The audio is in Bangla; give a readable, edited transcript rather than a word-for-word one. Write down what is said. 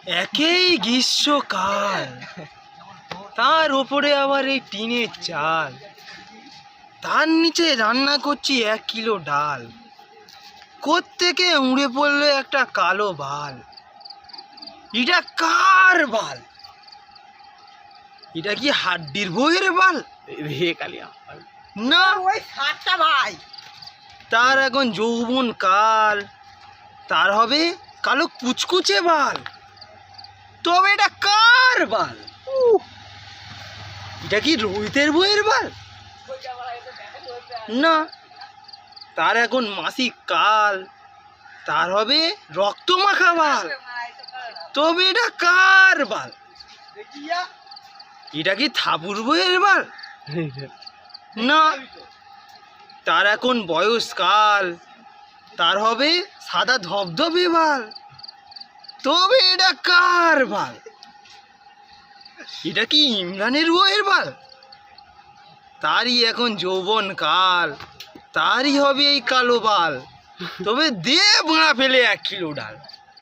একই গ্রীষ্মকাল, তার ওপরে আবার এই টিনের চাল, তার নিচে রান্না করছি 1 কিলো ডাল। কোত্থেকে উড়ে পড়লো একটা কালো বাল। এটা কার বাল? এটা কি হাড্ডির বইয়ের বাল? না, ওই সাতটা ভাই। তার এখন যৌবন কাল, তার হবে কালো কুচকুচে বাল। তবে এটা কার বাল? এটা কি রোহিতের বইয়ের বাল? না, তার এখন মাসিক কাল, তার হবে রক্ত মাখা বাল। তবে এটা কার বাল? এটা কি থাপুর বইয়ের বাল? না, তার এখন বয়সকাল, তার হবে সাদা ধবধবে বাল। তবে এটা কার বাল? এটা কি ইমরানের বইয়ের বাল? তারই এখন যৌবন কাল, তারই হবে এই কালো বাল। তবে দে ভাঙা ফেলে 1 কিলো ডাল।